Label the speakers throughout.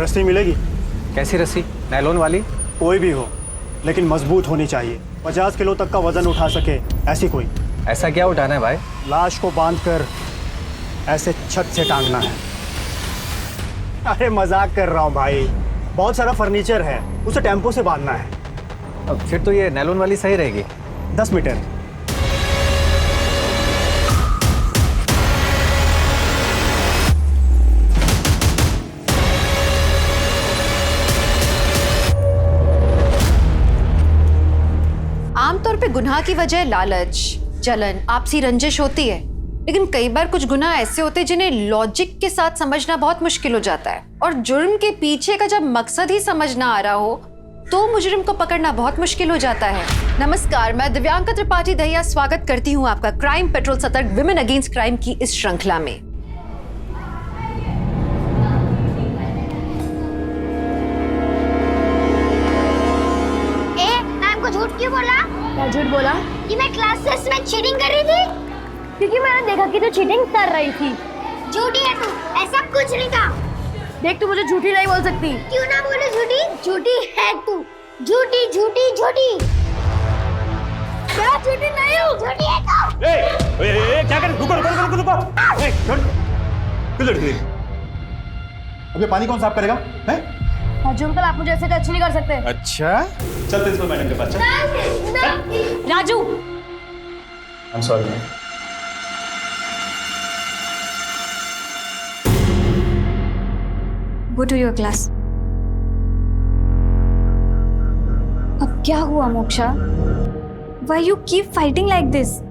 Speaker 1: रस्सी मिलेगी?
Speaker 2: कैसी रस्सी? नायलॉन वाली?
Speaker 1: कोई भी हो, लेकिन मजबूत होनी चाहिए। 50 किलो तक का वजन उठा सके ऐसी कोई।
Speaker 2: ऐसा क्या उठाना है भाई?
Speaker 1: लाश को बांधकर ऐसे छत से टांगना है। अरे मजाक कर रहा हूँ भाई, बहुत सारा फर्नीचर है, उसे टेम्पो से बांधना है।
Speaker 2: अब फिर तो ये नायलॉन वाली सही रहेगी।
Speaker 1: 10 मीटर।
Speaker 3: आमतौर पे गुनाह की वजह लालच, जलन, आपसी रंजिश होती है, लेकिन कई बार कुछ गुनाह ऐसे होते हैं जिन्हें लॉजिक के साथ समझना बहुत मुश्किल हो जाता है। और जुर्म के पीछे का जब मकसद ही समझ ना आ रहा हो तो मुजरिम को पकड़ना बहुत मुश्किल हो जाता है। नमस्कार, मैं दिव्यांका त्रिपाठी दहिया स्वागत करती हूँ आपका क्राइम पेट्रोल सतर्क विमेन अगेंस्ट क्राइम की इस श्रृंखला में।
Speaker 4: झूठ क्यों बोला?
Speaker 5: क्या झूठ बोला?
Speaker 4: कि मैं क्लास टेस्ट में चीटिंग कर रही थी?
Speaker 5: क्योंकि मैंने देखा कि तू चीटिंग कर रही थी।
Speaker 4: झूठी है तू, ऐसा कुछ नहीं था।
Speaker 5: देख, तू मुझे झूठी नहीं बोल सकती।
Speaker 4: क्यों ना बोले झूठी? झूठी है तू, झूठी झूठी झूठी।
Speaker 5: मैं झूठी नहीं हूँ।
Speaker 4: झूठी है तू।
Speaker 6: ए, क्या कर? रुको रुको रुको रुको। ए, छोड़। क्यों लड़ रही है? अब ये पानी कौन साफ करेगा? हैं?
Speaker 5: राजू अंकल, आप मुझे ऐसे टच नहीं कर सकते।
Speaker 6: अच्छा, चल प्रिंसिपल मैडम के पास चल।
Speaker 5: Raju,
Speaker 6: I am sorry ma'am.
Speaker 7: Go to your class. अब क्या हुआ moksha? Why you keep fighting like this?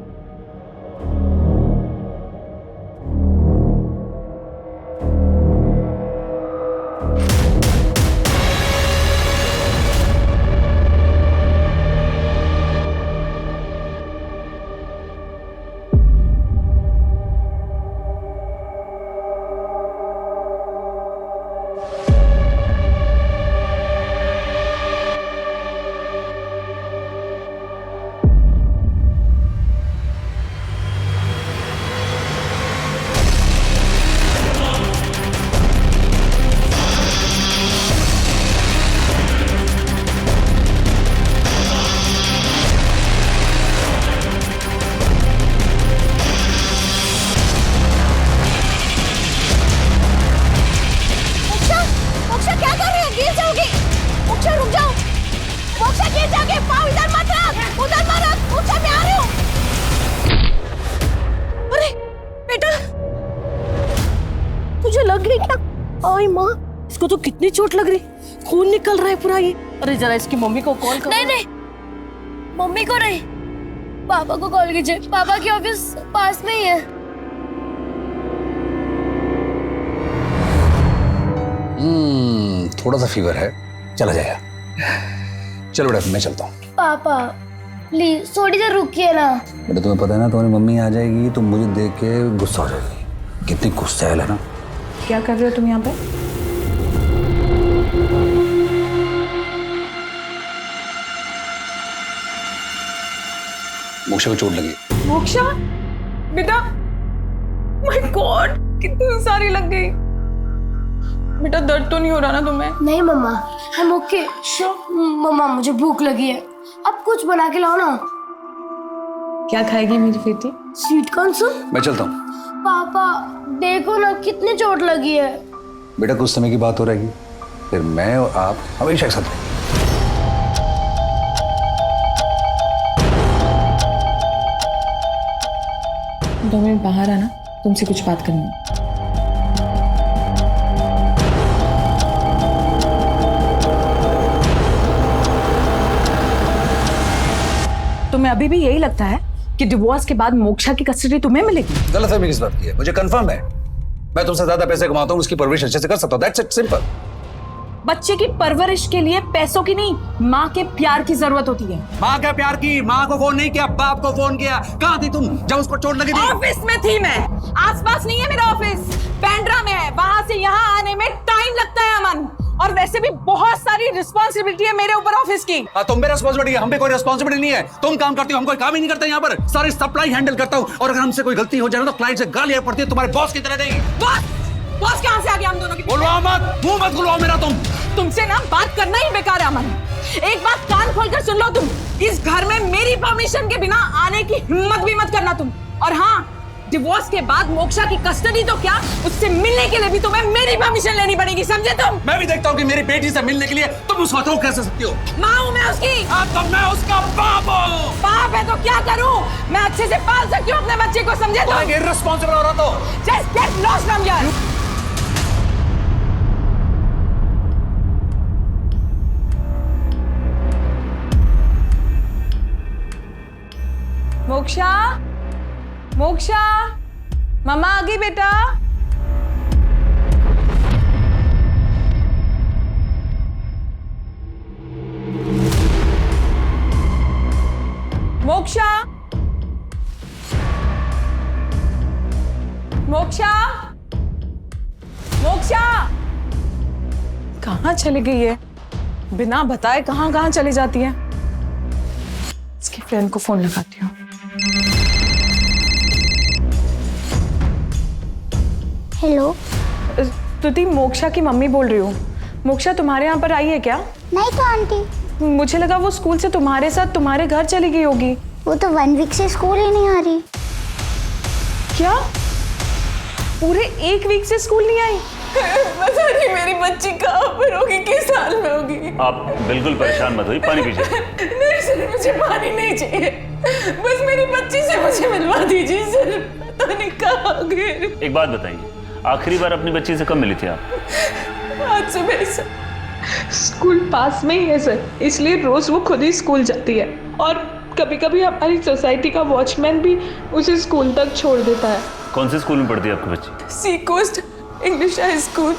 Speaker 5: इसको तो कितनी चोट लग रही, खून निकल रहा है पूरा ये। अरे जरा इसकी मम्मी को कॉल करो।
Speaker 7: नहीं, मम्मी को नहीं, पापा को कॉल कीजिए। पापा की ऑफिस पास में ही है।
Speaker 8: थोड़ा सा फीवर है, चला जाएगा। चलो बेटा, मैं चलता हूँ।
Speaker 7: पापा प्लीज थोड़ी देर रुकिए ना।
Speaker 8: बेटा, तुम्हें पता है ना, तुम्हारी मम्मी आ जाएगी तो मुझे देख के गुस्सा हो जाएगी। कितनी गुस्सैल है ना।
Speaker 9: क्या कर रहे हो तुम यहाँ पे?
Speaker 8: मोक्षा को चोट लगी।
Speaker 9: मोक्षा बेटा, माय गॉड, कितनी सारी लग गई। बेटा, दर्द तो नहीं हो रहा ना तुम्हें?
Speaker 5: नहीं मम्मा, हम ओके। मम्मा, मुझे भूख लगी है, अब कुछ बना के लाओ ना।
Speaker 9: क्या खाएगी मेरी बेटी?
Speaker 5: Sweet corn soup.
Speaker 8: मैं चलता हूँ।
Speaker 5: पापा देखो ना, कितनी चोट लगी है।
Speaker 8: बेटा, कुछ समय की बात हो रहेगी, फिर मैं और आप हमेशा एक साथ रहेंगे।
Speaker 9: दो मिनट बाहर आना, तुमसे कुछ बात करनी है। तुम्हें अभी भी यही लगता है कि डिवोर्स के बाद मोक्षा की कस्टडी तुम्हें मिलेगी?
Speaker 8: गलतफहमी किस बात की है? मुझे कंफर्म है, मैं तुमसे ज्यादा पैसे कमाता हूँ, उसकी परवरिश अच्छे से कर सकता हूँ। That's it, simple.
Speaker 9: बच्चे की परवरिश के लिए पैसों की नहीं, माँ के प्यार की जरूरत होती है।
Speaker 8: माँ के प्यार की? माँ को फोन नहीं किया, बाप को फोन किया। कहाँ थी तुम जब उसको चोट लगी थी?
Speaker 9: ऑफिस में थी मैं। आसपास नहीं है मेरा ऑफिस, पेंड्रा में है। वहां से यहाँ आने में टाइम लगता है अमन, और वैसे भी बहुत सारी रिस्पॉन्सिबिलिटी है मेरे ऊपर ऑफिस की।
Speaker 8: तुम पे रिस्पॉन्सिबिलिटी है, हम पे कोई रिस्पॉन्सिबिलिटी नहीं है। तुम काम करती हो, हम कोई काम ही नहीं करते यहाँ पर। सारी सप्लाई हैंडल करता हूँ, और अगर हमसे कोई गलती हो जाए तो क्लाइंट से गालियां पड़ती है, तुम्हारे बॉस की तरह नहीं।
Speaker 9: बॉस कहाँ से आ गया हम दोनों की?
Speaker 6: बुलवाओ मत, मुंह मत खुलवाओ मेरा तुम।
Speaker 9: तुमसे ना बात करना ही बेकार है अमन। एक बात कान खोलकर सुन लो तुम, इस घर में मेरी परमिशन के बिना आने की हिम्मत भी मत करना तुम। और हाँ, डिवोर्स के बाद मोक्षा की कस्टडी तो क्या, उससे मिलने के लिए भी तुम्हें मेरी परमिशन लेनी पड़ेगी, समझे तुम?
Speaker 6: मैं भी देखता हूँ कि मेरी बेटी से मिलने के लिए तुम उस वक्त कैसे सकती हो।
Speaker 9: माँ हूँ मैं उसकी।
Speaker 6: तो मैं उसका बाप हूँ।
Speaker 9: बाप है तो क्या करूँ? मैं अच्छे से पाल सकती हूँ अपने बच्चे को, समझे तुम?
Speaker 6: इर्रेस्पॉन्सिबल हो रहा तो
Speaker 9: Just get lost from here. Moksha, moksha, मम्मा आ गई बेटा। मोक्षा, मोक्षा, मोक्षा, कहाँ चली गई है? बिना बताए कहाँ कहाँ चली जाती है। इसकी फ्रेंड को फोन लगाती हूँ।
Speaker 4: हेलो।
Speaker 9: स्तुति, मोक्षा की मम्मी बोल रही हूँ। मोक्षा तुम्हारे यहाँ पर आई है क्या?
Speaker 4: नहीं तो आंटी,
Speaker 9: मुझे लगा वो स्कूल से तुम्हारे साथ तुम्हारे घर चली गई होगी।
Speaker 4: वो तो 1 वीक से स्कूल ही नहीं आ रही।
Speaker 9: क्या? पूरे 1 वीक से स्कूल नहीं आई? पता नहीं मेरी बच्ची कहाँ पर होगी, किस हाल में होगी।
Speaker 10: आप बिल्कुल परेशान मत होइए, पानी पीजिए।
Speaker 9: नहीं सर, मुझे पानी नहीं चाहिए, बस मेरी बच्ची से मुझे मिलवा दीजिए सर। पता नहीं कहाँ गई।
Speaker 10: एक बात बताइए, आखिरी बार अपनी बच्ची से कब मिली थी आप?
Speaker 9: आज सुबह सर। स्कूल पास में ही है सर, इसलिए रोज वो खुद ही स्कूल जाती है और कभी कभी हमारी सोसाइटी का वॉचमैन भी उसे स्कूल तक छोड़ देता है।
Speaker 10: कौन से स्कूल में पढ़ती है आपकी बच्ची?
Speaker 9: सी कोस्ट इंग्लिश हाई स्कूल।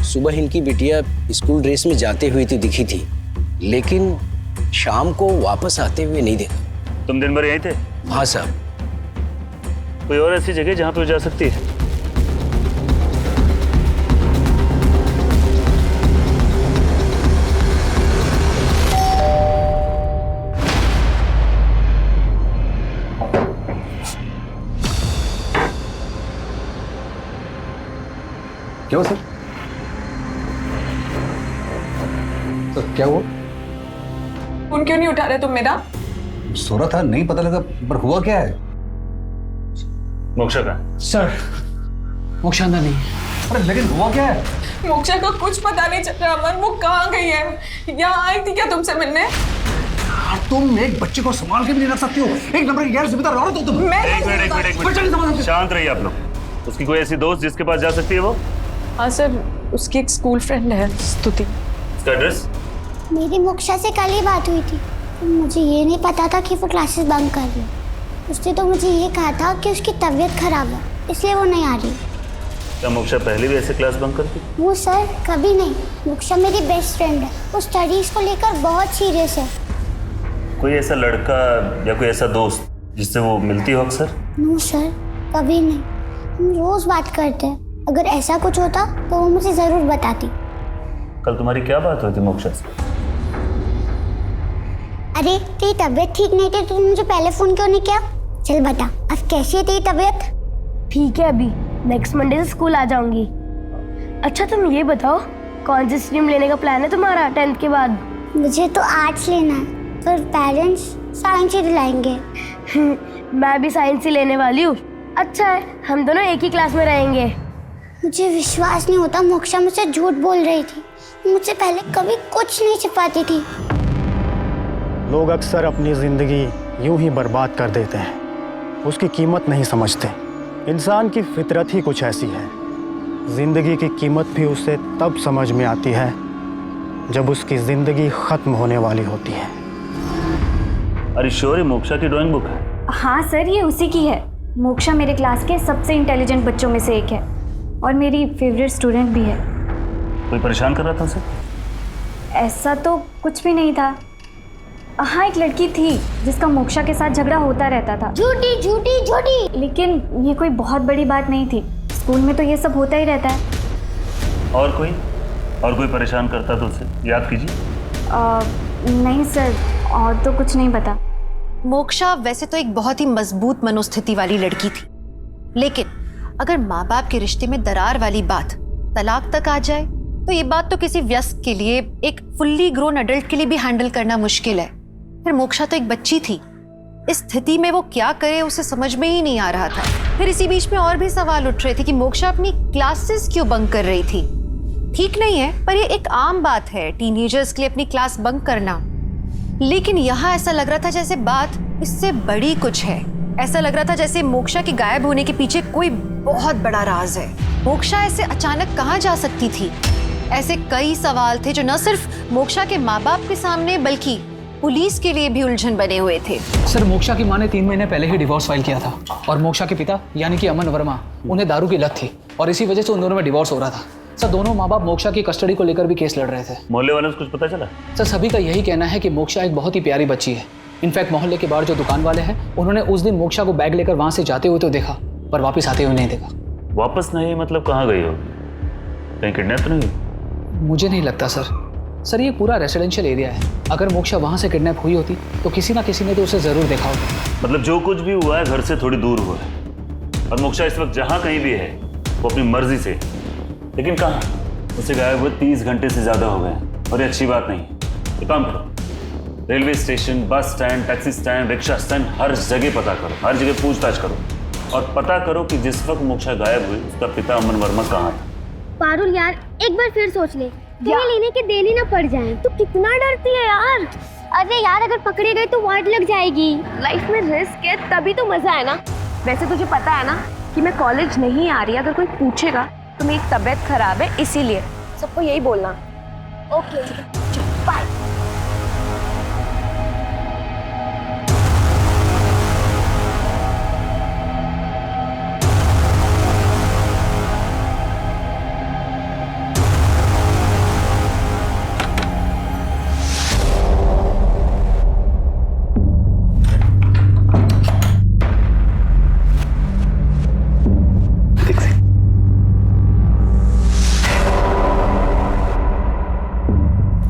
Speaker 11: सुबह इनकी बिटिया स्कूल ड्रेस में जाते हुए तो दिखी थी, लेकिन शाम को वापस आते हुए नहीं देखा।
Speaker 10: तुम दिन भर यहीं थे?
Speaker 11: हाँ साहब।
Speaker 10: कोई और ऐसी जगह जहाँ पे वो जा सकती है?
Speaker 8: क्या हुआ सर? सर क्या हुआ?
Speaker 9: फोन क्यों नहीं उठा रहे तुम मेरा?
Speaker 8: सो रहा था, नहीं पता लगा, पर हुआ क्या है?
Speaker 10: मोक्षा का?
Speaker 1: सर,
Speaker 2: मोक्षा अंदर नहीं।
Speaker 8: अरे लेकिन हुआ क्या है?
Speaker 9: मोक्षा को कुछ पता नहीं चल रहा अमन, वो कहाँ गई है? यहाँ आई थी क्या तुमसे मिलने?
Speaker 6: तुम एक बच्चे को संभाल के भी नहीं रख सकती हो। एक नंबर की गैर जिम्मेदार औरत हो तुम।
Speaker 10: एक मिनट, शांत रहिए आप लोग। उसकी कोई ऐसी दोस्त जिसके पास जा सकती है वो?
Speaker 9: हाँ सर, उसकी एक स्कूल फ्रेंड है, स्तुति।
Speaker 10: उसका एड्रेस?
Speaker 4: मेरी मोक्षा से कल ही बात हुई थी, तो मुझे ये नहीं पता था कि वो क्लासेस बंक कर रही है। उसने तो मुझे ये कहा था कि उसकी तबीयत खराब है, इसलिए वो नहीं आ रही।
Speaker 10: क्या मोक्षा पहले भी ऐसे क्लास बंक करती?
Speaker 4: वो सर कभी नहीं। मोक्षा मेरी बेस्ट फ्रेंड है, वो स्टडीज को लेकर बहुत सीरियस है।
Speaker 10: कोई ऐसा लड़का या कोई ऐसा दोस्त जिससे वो मिलती हो अक्सर?
Speaker 4: नो सर, कभी नहीं। हम रोज बात करते हैं, अगर ऐसा कुछ होता तो वो मुझे जरूर बताती।
Speaker 10: कल तुम्हारी क्या बात हुई थी मोक्षा से?
Speaker 4: अरे तेरी तबीयत ठीक नहीं थी तो तुम मुझे पहले फोन क्यों नहीं किया? चल बता, अब कैसी है तेरी तबीयत?
Speaker 7: ठीक है, अभी नेक्स्ट मंडे से स्कूल आ जाऊंगी। अच्छा तुम ये बताओ, कौन सी स्ट्रीम लेने का प्लान है तुम्हारा 10th के बाद?
Speaker 4: मुझे तो आर्ट्स लेना है, पर पेरेंट्स साइंस ही दिलाएंगे।
Speaker 7: मैं भी साइंस ही लेने वाली हूँ। अच्छा है, हम दोनों एक ही क्लास में रहेंगे।
Speaker 4: मुझे विश्वास नहीं होता, मोक्षा मुझसे झूठ बोल रही थी। मुझसे पहले कभी कुछ नहीं छिपाती थी।
Speaker 1: लोग अक्सर अपनी ज़िंदगी यूं ही बर्बाद कर देते हैं, उसकी कीमत नहीं समझते। इंसान की फितरत ही कुछ ऐसी है। ज़िंदगी की कीमत भी उसे तब समझ में आती है जब उसकी ज़िंदगी ख़त्म होने वाली होती है।
Speaker 10: अरे श्योर, ये मोक्षा की ड्राइंग बुक है?
Speaker 12: हाँ सर, ये उसी की है। मोक्षा मेरे क्लास के सबसे इंटेलिजेंट बच्चों में से एक है और मेरी फेवरेट स्टूडेंट भी है।
Speaker 10: कोई परेशान कर रहा था उसे?
Speaker 12: ऐसा तो कुछ भी नहीं था। हाँ, एक लड़की थी जिसका मोक्षा के साथ झगड़ा होता रहता था।
Speaker 4: झूठी झूठी झूठी।
Speaker 12: लेकिन ये कोई बहुत बड़ी बात नहीं थी, स्कूल में तो ये सब होता ही रहता है।
Speaker 10: और कोई परेशान करता तो उसे याद कीजिए।
Speaker 12: नहीं सर, और तो कुछ नहीं पता।
Speaker 3: मोक्षा वैसे तो एक बहुत ही मजबूत मनोस्थिति वाली लड़की थी, लेकिन अगर माँ बाप के रिश्ते में दरार वाली बात तलाक तक आ जाए तो ये बात तो किसी वयस्क के लिए, एक फुल्ली ग्रोन अडल्ट के लिए भी हैंडल करना मुश्किल है। फिर मोक्षा तो एक बच्ची थी, इस स्थिति में वो क्या करे उसे समझ में ही नहीं आ रहा था। फिर इसी बीच में और भी सवाल उठ रहे थे कि मोक्षा अपनी क्लासेस क्यों बंक कर रही थी। ठीक नहीं है, पर ये एक आम बात है टीनेजर्स के लिए अपनी क्लास बंक करना, लेकिन यहाँ ऐसा लग रहा था जैसे बात इससे बड़ी कुछ है। ऐसा लग रहा था जैसे मोक्षा के गायब होने के पीछे कोई बहुत बड़ा राज है। मोक्षा ऐसे अचानक कहाँ जा सकती थी? ऐसे कई सवाल थे जो न सिर्फ मोक्षा के माँ बाप के सामने बल्कि पुलिस के लिए भी उलझन बने हुए थे।
Speaker 2: सर, मोक्षा की मां ने 3 महीने पहले ही डिवोर्स फाइल किया था और मोक्षा के पिता यानी कि अमन वर्मा, उन्हें दारू की लत थी और इसी वजह से उन दोनों में डिवोर्स हो रहा था। सर, दोनों माँ बाप मोक्षा की कस्टडी को लेकर भी केस लड़ रहे थे।
Speaker 10: मोहल्ले वालों से कुछ पता चला?
Speaker 2: सर, सभी का यही कहना है कि मोक्षा एक बहुत ही प्यारी बच्ची है। इनफैक्ट मोहल्ले के बाहर जो दुकान वाले हैं उन्होंने उस दिन मोक्षा को बैग लेकर वहां से जाते हुए तो देखा, पर वापस आते हुए नहीं देखा।
Speaker 10: वापस नहीं मतलब कहाँ गई हो? कहीं किडनैप तो नहीं?
Speaker 2: मुझे नहीं लगता सर, ये पूरा रेसिडेंशियल एरिया है। अगर मोक्षा वहां से किडनैप हुई होती तो किसी ना किसी ने तो उसे जरूर देखा होता।
Speaker 10: मतलब जो कुछ भी हुआ है घर से थोड़ी दूर हुआ है और मोक्षा इस वक्त जहाँ कहीं भी है वो अपनी मर्जी से, लेकिन कहाँ? उसे गायब हुए 30 घंटे से ज़्यादा हो गए और ये अच्छी बात नहीं है। तो काम करो, railway station, bus stand, taxi stand, rickshaw stand, हर जगह पता करो, हर जगह पूछताछ करो और पता करो कि जिस वक्त मोक्षा गायब हुई उसका पिता अमन वर्मा कहाँ था।
Speaker 4: पारुल यार, एक बार फिर सोच ले, कहीं लेने के देनी ना पड़ जाए। तू कितना डरती है यार। अरे यार, अगर पकड़े गए तो वार्ड लग जाएगी।
Speaker 7: लाइफ में रिस्क है तभी तो मजा है ना। वैसे तुझे पता है ना कि मैं कॉलेज नहीं आ रही। अगर कोई पूछेगा तो मेरी तबीयत खराब है, इसीलिए सबको यही बोलना।
Speaker 4: Okay, bye.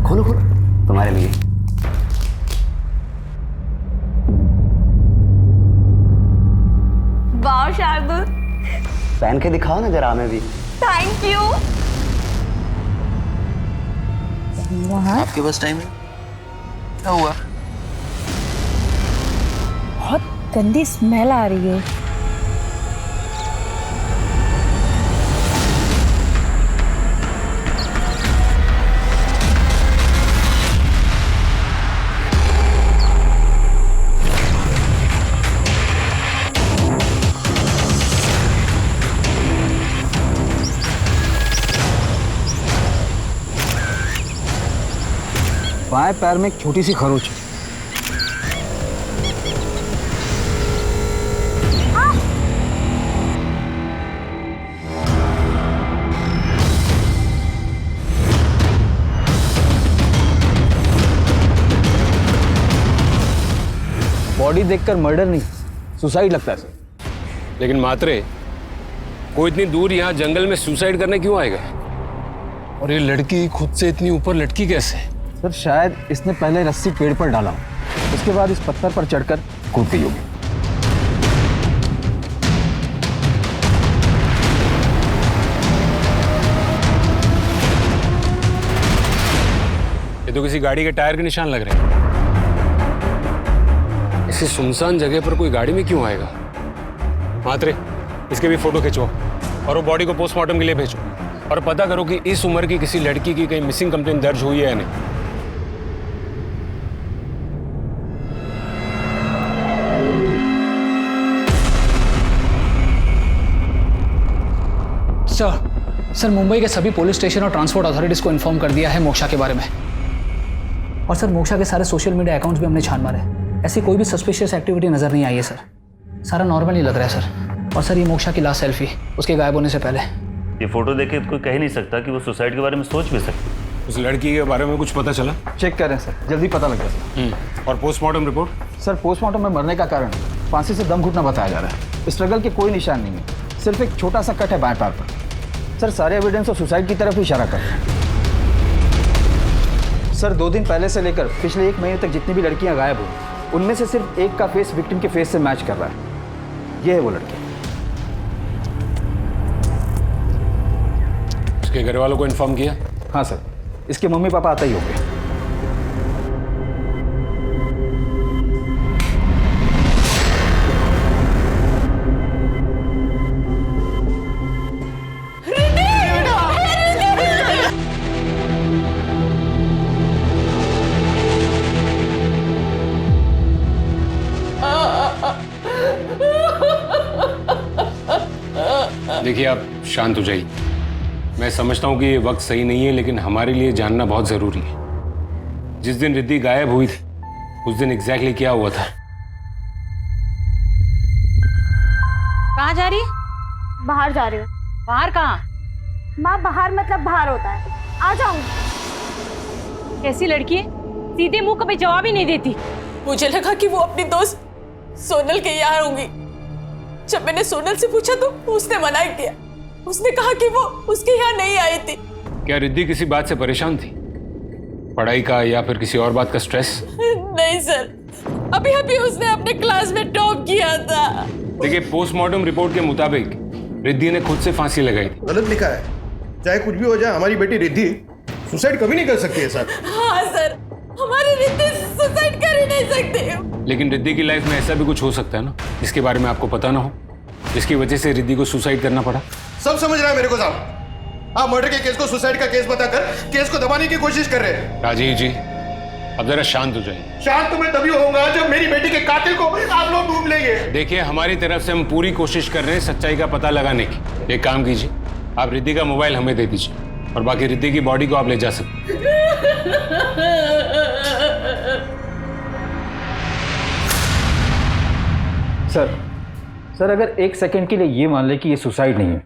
Speaker 8: खोलो खोलो, तुम्हारे लिए।
Speaker 7: वाह शार्दुल,
Speaker 8: पहन के दिखाओ ना जरा हमें भी।
Speaker 7: Thank you.
Speaker 11: आपके पास टाइम है? क्या हुआ?
Speaker 9: बहुत गंदी स्मेल आ रही है।
Speaker 8: बाएं पैर में एक छोटी सी खरोच है। बॉडी देखकर मर्डर नहीं, सुसाइड लगता है सर।
Speaker 13: लेकिन मात्रे, कोई इतनी दूर यहाँ जंगल में सुसाइड करने क्यों आएगा? और ये लड़की खुद से इतनी ऊपर लटकी कैसे?
Speaker 8: सर, शायद इसने पहले रस्सी पेड़ पर डाला, उसके बाद इस पत्थर पर चढ़कर कूद गई होगी।
Speaker 13: ये तो किसी गाड़ी के टायर के निशान लग रहे हैं। इसी सुनसान जगह पर कोई गाड़ी में क्यों आएगा? मात्रे, इसके भी फोटो खिंचो और वो बॉडी को पोस्टमार्टम के लिए भेजो और पता करो कि इस उम्र की किसी लड़की की कहीं मिसिंग कंप्लेंट दर्ज हुई है या नहीं।
Speaker 2: सर, मुंबई के सभी पुलिस स्टेशन और ट्रांसपोर्ट अथॉरिटीज को इन्फॉर्म कर दिया है मोक्षा के बारे में। और सर, मोक्षा के सारे सोशल मीडिया अकाउंट्स भी हमने छान मारे। ऐसी कोई भी सस्पिशियस एक्टिविटी नजर नहीं आई है सर। सारा नॉर्मल ही लग रहा है सर। और सर, ये मोक्षा की लास्ट सेल्फी उसके गायब होने से पहले।
Speaker 10: ये फोटो देख के कोई कह नहीं सकता कि वो सुसाइड के बारे में सोच भी सकती।
Speaker 13: उस लड़की के बारे में कुछ पता चला?
Speaker 8: चेक कर रहे हैं सर, जल्दी पता लग जाएगा।
Speaker 13: और पोस्टमार्टम रिपोर्ट?
Speaker 8: सर, पोस्टमार्टम में मरने का कारण फांसी से दम घुटना बताया जा रहा है। स्ट्रगल के कोई निशान नहीं है, सिर्फ एक छोटा सा कट है बाएं पैर पर। सर, सारे एविडेंस और सुसाइड की तरफ ही इशारा कर रहे हैं। सर, 2 दिन पहले से लेकर पिछले 1 महीने तक जितनी भी लड़कियां गायब हुई, उनमें से सिर्फ एक का फेस विक्टिम के फेस से मैच कर रहा है। ये है वो लड़की।
Speaker 13: इसके घर वालों को इन्फॉर्म किया?
Speaker 8: हाँ सर, इसके मम्मी पापा आता ही होंगे।
Speaker 13: देखिए, आप शांत हो जाइए। मैं समझता हूँ कि ये वक्त सही नहीं है, लेकिन हमारे लिए जानना बहुत जरूरी है। जिस दिन रिद्धि गायब हुई थी, उस दिन एग्जैक्टली क्या हुआ था?
Speaker 9: कहाँ जा रही है?
Speaker 12: बाहर जा रही हूँ।
Speaker 9: बाहर कहाँ?
Speaker 12: माँ, बाहर मतलब बाहर होता है। आ जाऊंगी।
Speaker 9: कैसी लड़की है, सीधे मुंह कभी जवाब ही नहीं देती। मुझे लगा कि वो अपनी दोस्त सोनल के यहाँ होंगी। जब मैंने सोनल से पूछा तो उसने मना किया। उसने कहा कि वो उसके यहाँ नहीं आई थी।
Speaker 13: क्या रिद्धि किसी बात से परेशान थी? पढ़ाई का या फिर किसी और बात का स्ट्रेस?
Speaker 9: नहीं सर, अभी अभी उसने अपने क्लास में टॉप किया था।
Speaker 13: देखिए, पोस्टमार्टम रिपोर्ट के मुताबिक रिद्धि ने खुद से फांसी लगाई थी।
Speaker 6: गलत लिखा है। चाहे कुछ भी हो जाए, हमारी बेटी रिद्धि सुसाइड कभी नहीं कर सकती है सर।
Speaker 9: हाँ सर, हमारी रिद्धि सुसाइड कर ही नहीं सकती।
Speaker 13: लेकिन रिद्धि की लाइफ में ऐसा भी कुछ हो सकता है ना, जिसके बारे में आपको पता ना हो, जिसकी वजह से रिद्धि को सुसाइड करना पड़ा।
Speaker 6: सब समझ रहा है मेरे को साहब। आप मर्डर के केस को सुसाइड का केस बताकर केस को दबाने की कोशिश कर रहे हैं।
Speaker 13: राजीव जी, अब जरा शांत हो जाइए।
Speaker 6: शांत तो मैं तभी होऊंगा जब मेरी बेटी के कातिल को आप लोग ढूंढ लेंगे।
Speaker 13: देखिए, हमारी तरफ से हम पूरी कोशिश कर रहे हैं सच्चाई का पता लगाने की। एक काम कीजिए, आप रिद्धि का मोबाइल हमें दे दीजिए और बाकी रिद्धि की बॉडी को आप ले जा सकते।
Speaker 8: सर अगर एक सेकंड के लिए ये मान ले कि ये सुसाइड नहीं है,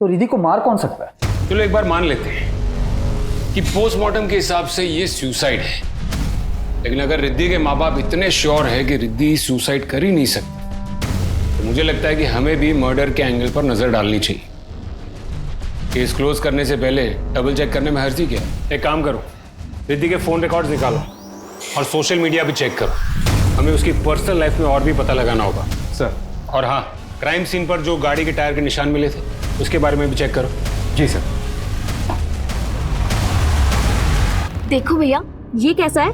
Speaker 8: तो रिद्धि को मार कौन सकता है?
Speaker 13: चलो एक बार मान लेते हैं कि पोस्टमार्टम के हिसाब से ये सुसाइड है, लेकिन अगर रिद्धि के माँ बाप इतने श्योर है कि रिद्धि सुसाइड कर ही नहीं सकती, तो मुझे लगता है कि हमें भी मर्डर के एंगल पर नजर डालनी चाहिए। केस क्लोज करने से पहले डबल चेक करने में हर्जी क्या है? एक काम करो, रिद्धि के फोन रिकॉर्ड्स निकालो और सोशल मीडिया भी चेक करो। हमें उसकी पर्सनल लाइफ में और भी पता लगाना होगा
Speaker 8: सर।
Speaker 13: और हाँ, क्राइम सीन पर जो गाड़ी के टायर के निशान मिले थे, उसके बारे में भी चेक करो।
Speaker 8: जी सर।
Speaker 7: देखो भैया, ये कैसा है?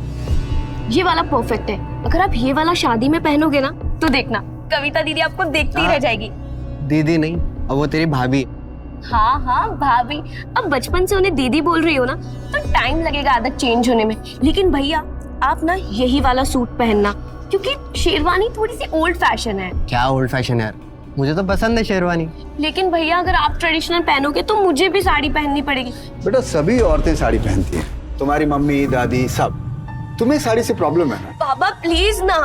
Speaker 7: ये वाला परफेक्ट है। अगर आप ये वाला शादी में पहनोगे ना, तो देखना कविता दीदी आपको देखती ही रह जाएगी।
Speaker 11: दीदी नहीं, अब वो तेरी भाभी।
Speaker 7: हाँ हाँ भाभी, अब बचपन से उन्हें दीदी बोल रही हो ना, तो टाइम लगेगा आदत चेंज होने में। लेकिन भैया, आप ना यही वाला सूट पहनना, क्योंकि शेरवानी थोड़ी सी ओल्ड फैशन है।
Speaker 11: क्या ओल्ड फैशन है यार, मुझे तो पसंद है शेरवानी।
Speaker 7: लेकिन भैया, अगर आप ट्रेडिशनल पहनोगे तो मुझे भी साड़ी पहननी पड़ेगी।
Speaker 14: बेटा, सभी औरतें साड़ी पहनती हैं, तुम्हारी मम्मी दादी सब। तुम्हें साड़ी से प्रॉब्लम है ना?
Speaker 7: बाबा प्लीज ना।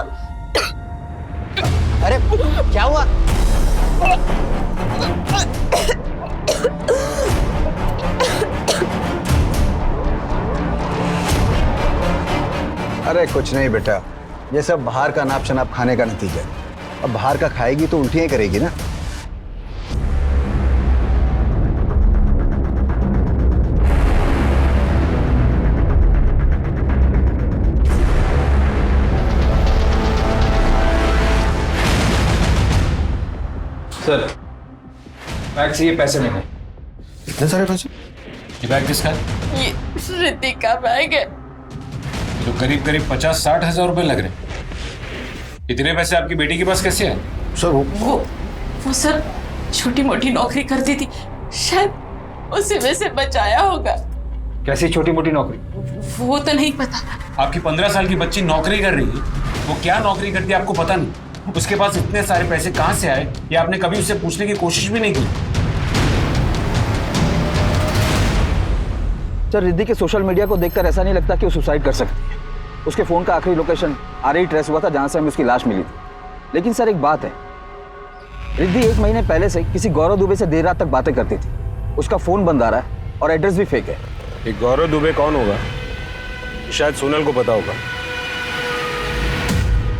Speaker 11: अरे क्या हुआ?
Speaker 14: अरे कुछ नहीं बेटा, ये सब बाहर का नाप शनाप खाने का नतीजा है। अब बाहर का खाएगी तो उल्टियां करेगी ना।
Speaker 8: सर, बैग से ये पैसे निकाल।
Speaker 14: इतने सारे पैसे?
Speaker 13: ये बैग किसका है?
Speaker 9: ये रिद्धि का बैग है।
Speaker 13: तो करीब करीब 50-60 हजार रुपए लग रहे हैं। इतने पैसे आपकी बेटी के पास कैसे है?
Speaker 14: सर
Speaker 9: वो सर छोटी मोटी नौकरी करती थी, शायद उसी में से बचाया होगा।
Speaker 8: कैसी छोटी मोटी नौकरी?
Speaker 9: वो तो नहीं पता।
Speaker 13: आपकी 15 साल की बच्ची नौकरी कर रही है, वो क्या नौकरी करती है आपको पता नहीं? उसके पास इतने सारे पैसे कहाँ से आए, ये आपने कभी उससे पूछने की कोशिश भी नहीं की?
Speaker 8: सर, रिद्धि के सोशल मीडिया को देखकर ऐसा नहीं लगता कि वो सुसाइड कर सकती है। उसके फोन का आखिरी लोकेशन आरई ट्रेस हुआ था, जहां से हमें उसकी लाश मिली थी। लेकिन सर एक बात है, रिद्धि 1 महीने पहले से किसी गौरव दुबे से देर रात तक बातें करती थी। उसका फोन बंद आ रहा है और एड्रेस भी फेक है।
Speaker 13: ये गौरव दुबे कौन होगा? शायद सोनल को पता होगा।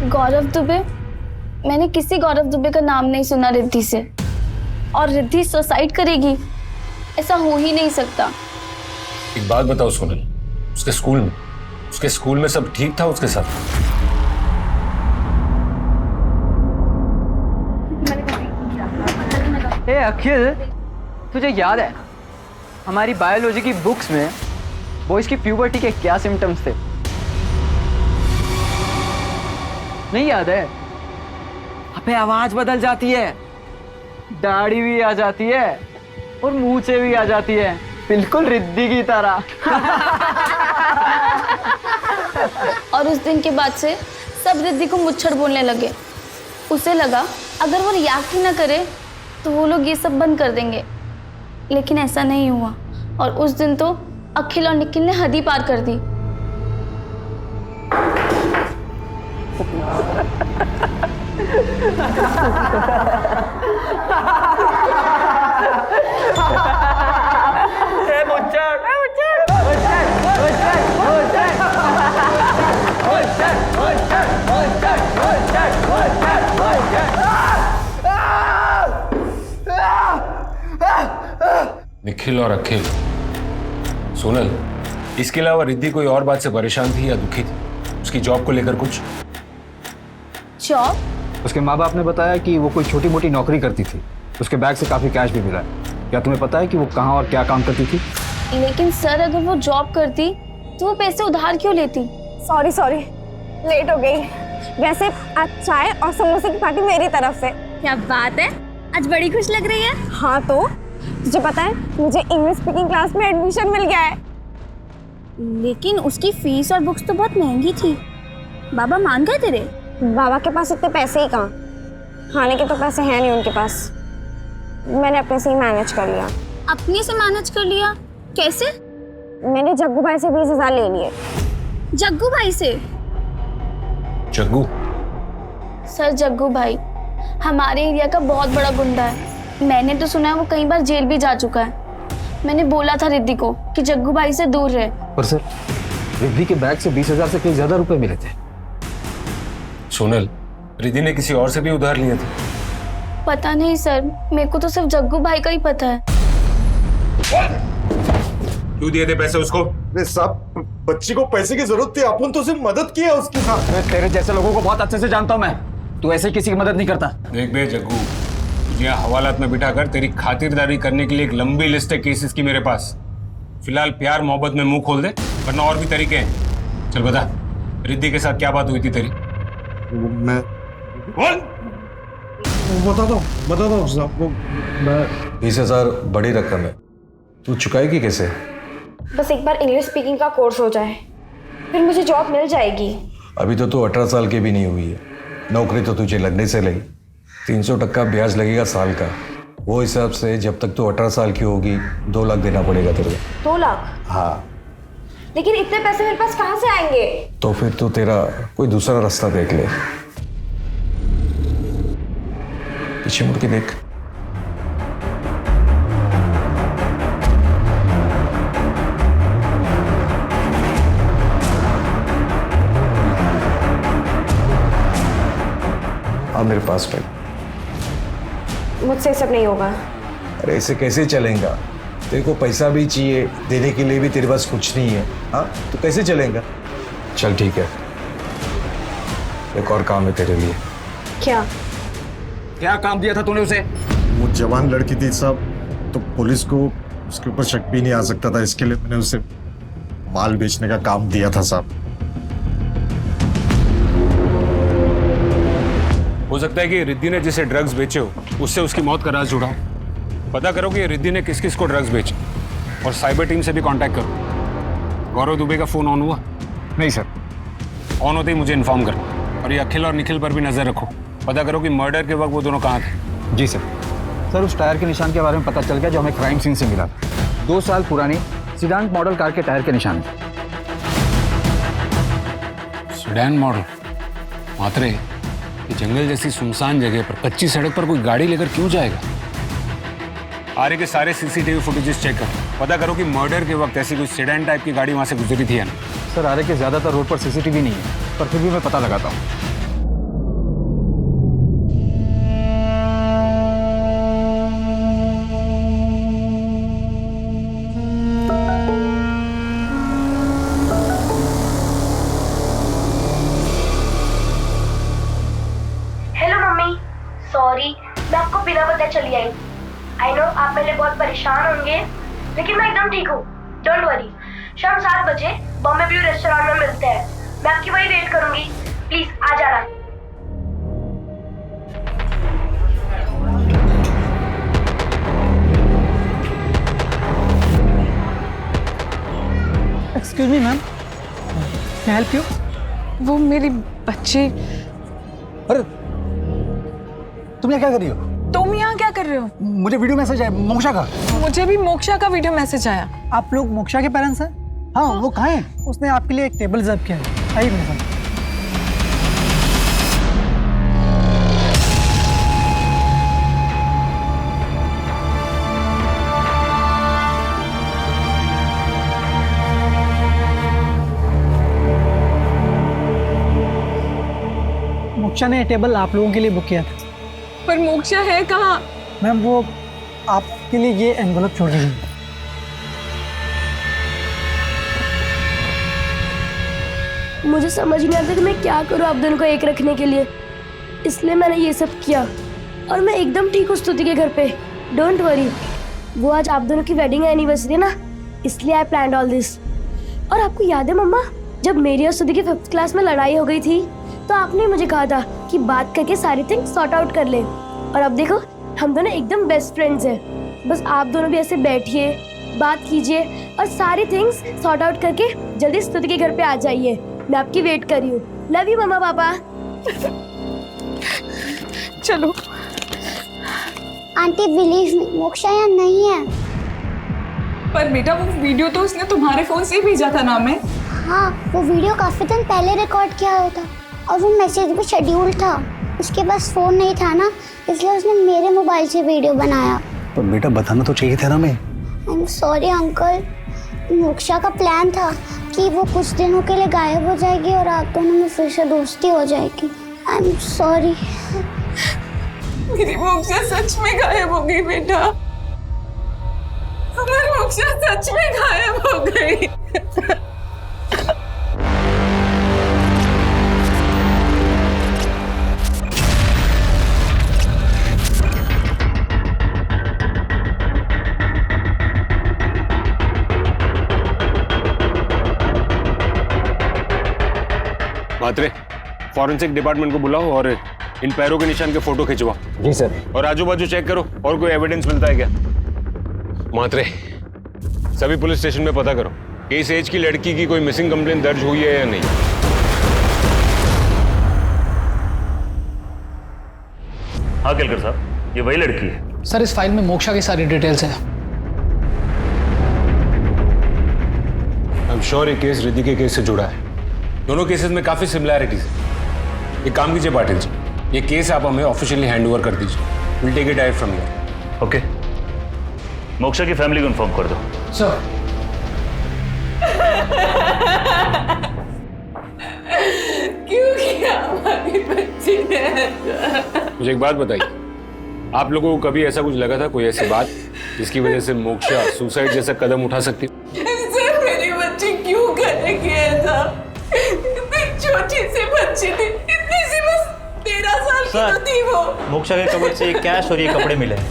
Speaker 12: गौरव दुबे? मैंने किसी गौरव दुबे का नाम नहीं सुना रिद्धि से। और रिद्धि सुसाइड करेगी, ऐसा हो ही नहीं सकता।
Speaker 13: एक बात बताओ सोनल, उसके स्कूल में सब ठीक था उसके साथ?
Speaker 15: ए अखिल, तुझे याद है हमारी बायोलॉजी की बुक्स में बॉयज की प्यूबर्टी के क्या सिम्टम्स थे? नहीं याद है? अबे आवाज बदल जाती है, दाढ़ी भी आ जाती है और मुंह से भी आ जाती है, बिल्कुल रिद्धि की तरह।
Speaker 12: और उस दिन के बाद से सब रिद्धि को मुच्छर बोलने लगे। उसे लगा अगर वो रिएक्ट ही ना करे तो वो लोग ये सब बंद कर देंगे, लेकिन ऐसा नहीं हुआ। और उस दिन तो अखिल और निखिल ने हद ही पार कर दी।
Speaker 13: निखिल और अखिल, सोनल, इसके अलावा रिद्धि कोई और बात से परेशान थी या दुखी थी? उसकी जॉब को लेकर कुछ?
Speaker 12: जॉब?
Speaker 8: उसके माँ बाप ने बताया कि वो कोई छोटी मोटी नौकरी करती थी। उसके बैग से काफी कैश भी मिला है। क्या तुम्हें पता है कि वो कहाँ और क्या काम करती थी?
Speaker 12: लेकिन सर अगर वो जॉब करती तो वो पैसे उधार क्यों लेती?
Speaker 7: सॉरी लेट हो गई। वैसे आज चाय और समोसे की पार्टी मेरी तरफ से।
Speaker 12: क्या बात है, आज बड़ी खुश लग रही है।
Speaker 7: हाँ तो तुझे पता है मुझे इंग्लिश स्पीकिंग क्लास में एडमिशन मिल गया है।
Speaker 12: लेकिन उसकी फीस और बुक्स तो बहुत महंगी थी। बाबा मान गए तेरे?
Speaker 7: बाबा के पास इतने पैसे ही कहाँ, खाने के तो पैसे हैं नहीं उनके पास। मैंने अपने से ही मैनेज कर लिया।
Speaker 12: अपने से मैनेज कर लिया? कैसे?
Speaker 7: मैंने जग्गू भाई से 20,000 ले लिए।
Speaker 12: जग्गू भाई से?
Speaker 13: जग्गू?
Speaker 12: सर जग्गू भाई हमारे एरिया का बहुत बड़ा गुंडा है। मैंने तो सुना है वो कई बार जेल भी जा चुका है। मैंने बोला था रिद्धि को कि जग्गू भाई से दूर रहे।
Speaker 8: पर सर, रिद्धि के बैग से 20,000 से कहीं ज्यादा रुपए मिले थे।
Speaker 13: सोनल, रिद्धि ने किसी और से भी उधार लिए थे?
Speaker 12: पता नहीं सर, मेरे को तो सिर्फ जग्गू भाई का ही पता है।
Speaker 13: क्यों दिए थे पैसे उसको?
Speaker 6: साहब, बच्ची को पैसे की जरूरत थी, अपन तो सिर्फ मदद की है उसके साथ।
Speaker 8: तेरे जैसे लोगों को बहुत अच्छे से जानता हूं मैं। तू ऐसे किसी की मदद नहीं करता।
Speaker 13: देख बे जग्गू, तुझे हवालात में बिठाकर तेरी खातिरदारी करने के लिए एक लंबी लिस्ट है केसेस की मेरे पास। फिलहाल प्यार मोहब्बत में मुंह खोल दे, वरना और भी तरीके हैं। चल बता, रिद्धि के साथ क्या बात हुई थी तेरी?
Speaker 6: मैं बता दो साहब। मैं
Speaker 16: 20,000 बड़ी रकम है, तू चुकाएगी कैसे?
Speaker 7: बस एक बार इंग्लिश स्पीकिंग का कोर्स हो जाए, फिर मुझे जॉब मिल जाएगी।
Speaker 16: अभी तो तू 18 साल की भी नहीं हुई है। नौकरी तो तुझे लगने से लगी। 300% ब्याज लगेगा साल का। वो हिसाब से जब तक तू 18 साल की होगी 2 लाख देना पड़ेगा तेरे को।
Speaker 7: 2 लाख?
Speaker 16: हाँ।
Speaker 7: लेकिन इतने पैसे मेरे पास कहाँ से आएंगे?
Speaker 16: तो फिर तू तेरा कोई दूसरा रास्ता देख ले। पीछे मुड़ के देख। आ मेरे पास बैठ।
Speaker 7: मुझसे सब नहीं होगा।
Speaker 16: अरे ऐसे कैसे चलेगा? तेरे को पैसा भी चाहिए, देने के लिए भी तेरे पास कुछ नहीं है। हाँ, तो कैसे चलेगा? चल ठीक है, एक और काम है तेरे लिए।
Speaker 8: क्या काम दिया था तूने उसे?
Speaker 6: वो जवान लड़की थी साहब, तो पुलिस को उसके ऊपर शक भी नहीं आ सकता था, इसके लिए मैंने उसे माल बेचने का काम दिया था साहब।
Speaker 13: हो सकता है कि रिद्धि ने जिसे ड्रग्स बेचे हो उससे उसकी मौत का राज जुड़ा हो। पता करो कि रिद्धि ने किस किस को ड्रग्स बेचे और साइबर टीम से भी कांटेक्ट करो। गौरव दुबे का फोन ऑन हुआ?
Speaker 8: नहीं सर।
Speaker 13: ऑन होते ही मुझे इन्फॉर्म करो। और ये अखिल और निखिल पर भी नजर रखो। पता करो कि मर्डर के वक्त वो दोनों कहाँ थे।
Speaker 8: जी सर। सर, उस टायर के निशान के बारे में पता चल गया जो हमें क्राइम सीन से मिला था। 2 साल पुरानी सीडान मॉडल कार के टायर के निशान थे।
Speaker 13: Sedan model? मात्रे, ये जंगल जैसी सुनसान जगह पर कच्ची सड़क पर कोई गाड़ी लेकर क्यों जाएगा? आरे के सारे सीसीटीवी फुटेजेस चेक करो। पता करो कि मर्डर के वक्त ऐसी कोई सेडान टाइप की गाड़ी वहां से गुजरी थी या नहीं।
Speaker 8: सर, आरे के ज्यादातर रोड पर सीसीटीवी नहीं है, पर फिर भी मैं पता लगाता हूँ।
Speaker 7: हेलो मम्मी, सॉरी मैं आपको बिना बताए चली आई। आई नो आप पहले बहुत परेशान होंगे, लेकिन मैं एकदम ठीक हूँ, डोंट वरी। शाम 7 बजे बॉम्बे व्यू रेस्टोरेंट में मिलते हैं। मैं आपकी वही वेट करूंगी, प्लीज आ जाना।
Speaker 15: Excuse me ma'am, can help you?
Speaker 9: वो मेरी बच्ची।
Speaker 14: अरे तुम यहाँ क्या कर रही हो?
Speaker 9: तुम यहाँ क्या कर रहे हो?
Speaker 14: मुझे वीडियो मैसेज आया मोक्षा का।
Speaker 9: मुझे भी मोक्षा का वीडियो मैसेज आया।
Speaker 15: आप लोग मोक्षा के पेरेंट्स हैं? हाँ, वो कहाँ हैं? उसने आपके लिए एक टेबल रिजर्व किया है, आइए मेरे साथ। मोक्षा ने टेबल आप लोगों के लिए बुक किया था।
Speaker 9: पर मोक्षा है कहाँ?
Speaker 15: मैम वो आपके लिए ये एनवेलप छोड़ रही है।
Speaker 7: मुझे समझ नहीं आता कि मैं क्या करूँ आप दोनों को एक रखने के लिए, इसलिए मैंने ये सब किया। और मैं एकदम ठीक हूँ स्तुति के घर पे, डोंट वरी। वो आज आप दोनों की वेडिंग एनिवर्सरी है ना, इसलिए आई प्लान्ड ऑल दिस। और आपको याद है मम्मा, जब मेरी और स्तुति की 5th क्लास में लड़ाई हो गई थी तो आपने मुझे कहा था कि बात करके सारी थिंग्स सॉर्ट आउट कर ले। और अब देखो हम दोनों एकदम बेस्ट फ्रेंड्स हैं। बस आप दोनों भी ऐसे बैठिए, बात कीजिए और सारी थिंग्स सॉर्ट आउट करके जल्दी स्तुति के घर पे आ जाइए। मैं आपकी वेट कर रही हूँ। लव यू मम्मा पापा।
Speaker 9: चलो।
Speaker 4: आंटी बिलीव मी, मोक्षा यहाँ नहीं है।
Speaker 9: पर बेटा वो वीडियो तो उसने तुम्हारे फोन से भेजा था ना। मैं
Speaker 4: हाँ, वो वीडियो काफी दिन पहले रिकॉर्ड किया हुआ था और वो मैसेज भी शेड्यूल था। उसके पास फोन नहीं था ना, इसलिए उसने मेरे मोबाइल से वीडियो बनाया।
Speaker 14: पर बेटा बताना तो चाहिए था ना। मैं
Speaker 4: I am sorry uncle, moksha का प्लान था कि वो कुछ दिनों के लिए गायब हो जाएगी और आप दोनों में फिर से दोस्ती हो जाएगी। I am sorry.
Speaker 9: मेरी मोक्षा सच में गायब हो गई बेटा। हमारी मोक्षा सच में गायब हो गई।
Speaker 13: मात्रे, फॉरेंसिक डिपार्टमेंट को बुलाओ और इन पैरों के निशान के फोटो खिंचवाओ।
Speaker 8: जी सर।
Speaker 13: और आजू बाजू चेक करो और कोई एविडेंस मिलता है क्या। मात्रे, सभी पुलिस स्टेशन में पता करो कि इस एज की लड़की की कोई मिसिंग कंप्लेंट दर्ज हुई है या नहीं।
Speaker 10: हाँ केलकर साहब, ये वही लड़की है।
Speaker 2: सर इस फाइल में मोक्षा की सारी डिटेल्स हैं।
Speaker 13: आई एम श्योर ये केस रिद्धि के केस से जुड़ा है। दोनों केसेस में काफी सिमिलैरिटीज है। एक काम कीजिए पाटिल जी, ये केस आप हमें ऑफिशियली हैंड ओवर कर दीजिए। Will take it direct from here.
Speaker 10: Okay, Moksha की फैमिली को इन्फॉर्म कर दो।
Speaker 2: सर
Speaker 9: क्यों किया हमारी बच्ची ने ऐसा?
Speaker 13: मुझे एक बात बताइए, आप लोगों को कभी ऐसा कुछ लगा था, कोई ऐसी बात जिसकी वजह से मोक्षा सुसाइड जैसा कदम उठा सकती?
Speaker 9: सर मेरी बच्ची क्यों करेगी ऐसा? इतनी छोटी सी बच्ची थी, इतनी सी बस 13 साल की तो थी वो।
Speaker 1: मोक्षा के कबड़ से कैश और ये कपड़े मिले हैं।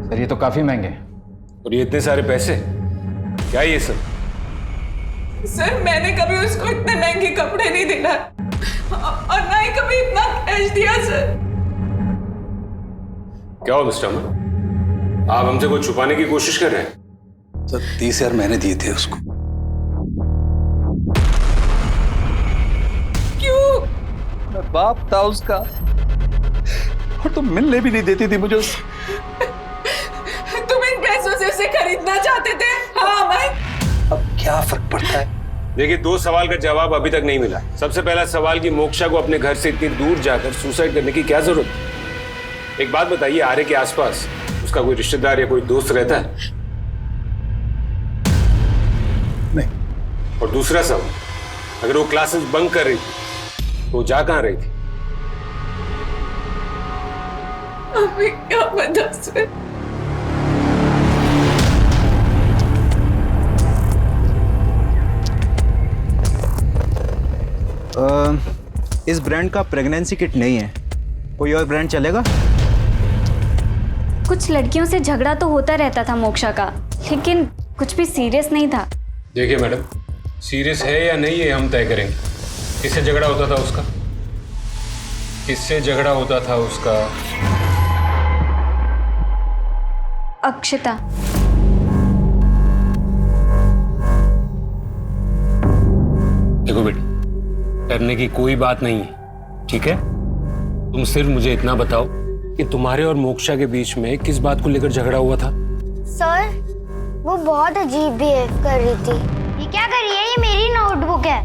Speaker 8: सर ये तो काफी महंगे हैं।
Speaker 13: और ये इतने सारे पैसे क्या ये सब?
Speaker 9: सर मैंने कभी उसको इतने महंगे कपड़े नहीं दिला और ना ही कभी इतना कैश दिया सर।
Speaker 13: क्या हो मिस्टर अमर, आप हमसे कुछ छुपाने की कोशिश कर रहे हैं?
Speaker 14: सर 30,000 मैंने दिए थे उसको।
Speaker 9: क्यों?
Speaker 14: मैं बाप था उसका और तुम मिलने भी नहीं देती थी मुझे उससे।
Speaker 9: तुम इन पैसों से उसे खरीदना चाहते थे? हाँ मैं।
Speaker 14: अब क्या फर्क पड़ता है?
Speaker 13: देखिए, 2 सवाल का जवाब अभी तक नहीं मिला। सबसे पहला सवाल कि मोक्षा को अपने घर से इतनी दूर जाकर सुसाइड करने की क्या जरूरत है? एक बात बताइए, आर्य के आसपास उसका कोई रिश्तेदार या कोई दोस्त रहता है?
Speaker 14: नहीं।
Speaker 13: और दूसरा सवाल, अगर वो क्लासेस बंक कर रही थी तो जा कहां रही थी?
Speaker 9: अभी क्या पता सर।
Speaker 14: इस ब्रांड का प्रेगनेंसी किट नहीं है, कोई और ब्रांड चलेगा?
Speaker 12: कुछ लड़कियों से झगड़ा तो होता रहता था मोक्षा का, लेकिन कुछ भी सीरियस नहीं था।
Speaker 13: देखिए मैडम, सीरियस है या नहीं है हम तय करेंगे। किससे झगड़ा होता था उसका? किससे झगड़ा होता था उसका?
Speaker 12: अक्षता।
Speaker 13: देखो बेटी, डरने की कोई बात नहीं है, ठीक है? तुम सिर्फ मुझे इतना बताओ कि तुम्हारे और मोक्षा के बीच में किस बात को लेकर झगड़ा हुआ था?
Speaker 4: सर, वो बहुत अजीब बिहेव कर रही थी। ये क्या कर रही है? ये मेरी नोटबुक है।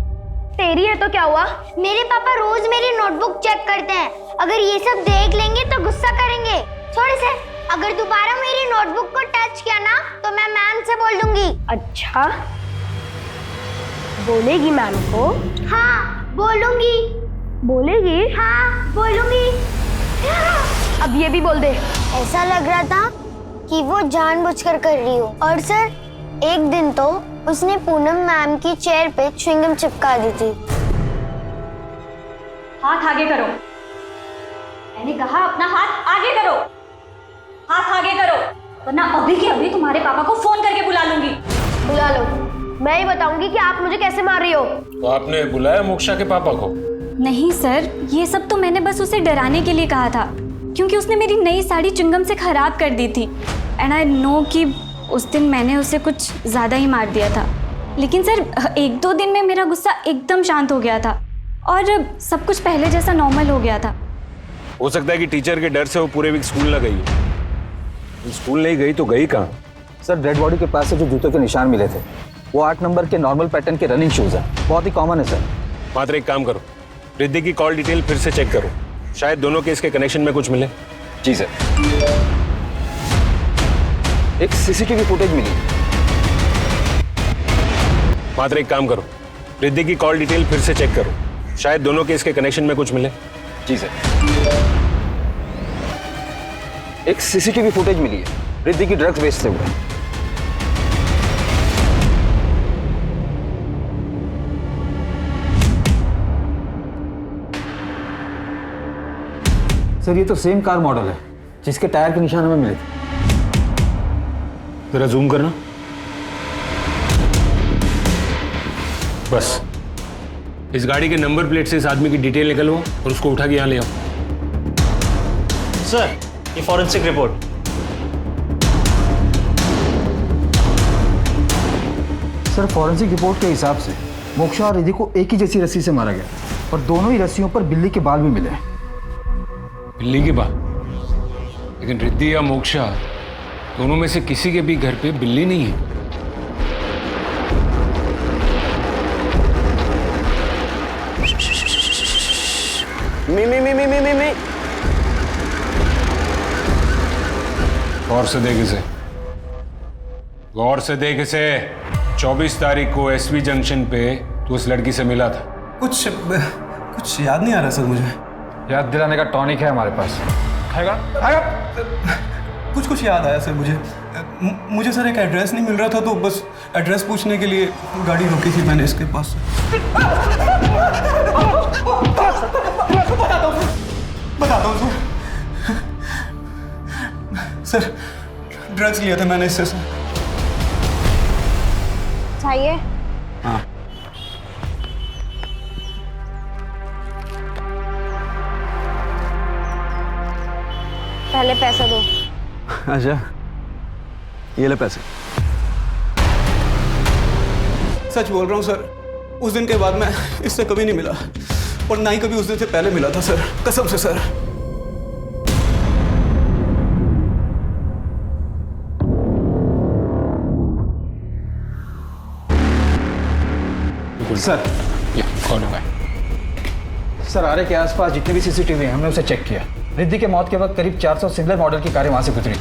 Speaker 4: तेरी है तो क्या हुआ? मेरे पापा रोज मेरी नोटबुक चेक करते हैं। अगर ये सब देख लेंगे तो गुस्सा करेंगे। थोड़े से, अगर दोबारा मेरी नोटबुक को टच किया ना तो मैं मैम से बोल दूंगी।
Speaker 7: अच्छा, बोलेगी मैम को?
Speaker 4: हाँ, बोलूंगी।
Speaker 7: बोलेगी?
Speaker 4: हाँ, बोलूंगी।
Speaker 7: अब ये भी बोल दे।
Speaker 4: ऐसा लग रहा था कि वो जानबूझकर कर रही हो। और सर, एक दिन तो उसने पूनम मैम की चेयर पे च्युइंगम चिपका दी थी।
Speaker 12: हाथ आगे करो। मैंने कहा अपना हाथ आगे करो। हाथ आगे करो, वरना अभी के अभी तुम्हारे पापा को फोन करके बुला लूंगी।
Speaker 7: बुला लो, मैं ही बताऊंगी कि आप मुझे कैसे मार रही हो।
Speaker 13: तो आपने बुलाया मोक्षा के पापा को?
Speaker 12: नहीं सर, ये सब तो मैंने बस उसे डराने के लिए कहा था, क्योंकि उसने मेरी नई साड़ी च्युइंगम से खराब कर दी थी। एंड आई नो कि उस दिन मैंने उसे कुछ ज़्यादा ही मार दिया था। लेकिन सर, 1-2 दिन में मेरा गुस्सा एकदम शांत हो गया था और सब कुछ पहले जैसा नॉर्मल हो गया था।
Speaker 13: हो सकता है कि टीचर के डर से वो पूरे वीक स्कूल न गई। स्कूल नहीं गई तो गई कहाँ?
Speaker 8: सर, डेड बॉडी के पास से जो जूतों के निशान मिले थे वो 8 नंबर के नॉर्मल पैटर्न के रनिंग शूज हैं। बहुत ही कॉमन है सर।
Speaker 13: मात्र एक काम करो, रिद्धि की कॉल डिटेल फिर से चेक करो, शायद दोनों केस के कनेक्शन में कुछ मिले।
Speaker 8: जी सर। एक सीसीटीवी फुटेज मिली।
Speaker 13: मात्र एक काम करो, रिद्धि की कॉल डिटेल फिर से चेक करो, शायद दोनों केस के कनेक्शन में कुछ मिले।
Speaker 8: जी सर। एक सीसीटीवी फुटेज मिली है रिद्धि की ड्रग्स बेचते हुए। सर, ये तो सेम कार मॉडल है जिसके टायर के निशान हमें मिले थे।
Speaker 13: जरा जूम करना। बस इस गाड़ी के नंबर प्लेट से इस आदमी की डिटेल निकलवाओ और उसको उठा के यहां ले आओ।
Speaker 1: सर, ये forensic report.
Speaker 14: Sir, forensic report के हिसाब से मोक्षा और रिद्धि को एक ही जैसी रस्सी से मारा गया और दोनों ही रस्सियों पर बिल्ली के बाल भी मिले हैं।
Speaker 13: बिल्ली के बाल? लेकिन रिद्धि या मोक्षा दोनों में से किसी के भी घर पे बिल्ली नहीं है।
Speaker 11: मी।
Speaker 13: गौर से देख इसे, गौर से देख इसे। 24 तारीख को एसवी जंक्शन पे तू उस लड़की से मिला था।
Speaker 17: कुछ याद नहीं आ रहा सर मुझे।
Speaker 14: याद दिलाने का टॉनिक है हमारे पास।
Speaker 17: खाएगा? कुछ याद आया सर मुझे सर एक एड्रेस नहीं मिल रहा था तो बस एड्रेस पूछने के लिए गाड़ी रोकी थी मैंने इसके पास। बताता हूँ सर, ड्रग्स लिया था मैंने इससे सर।
Speaker 4: चाहिए?
Speaker 17: हाँ।
Speaker 7: पहले पैसा दो।
Speaker 14: अच्छा, ये ले पैसे।
Speaker 17: सच बोल रहा हूँ सर, उस दिन के बाद मैं इससे कभी नहीं मिला और ना ही कभी उस दिन से पहले मिला था सर, कसम से सर।
Speaker 14: सर,
Speaker 13: कौन है?
Speaker 14: सर, आरे के आसपास जितने भी सीसीटीवी हैं हमने उसे चेक किया। रिद्धि के मौत के वक्त करीब 400 सिमिलर मॉडल की कारें वहां से गुजरी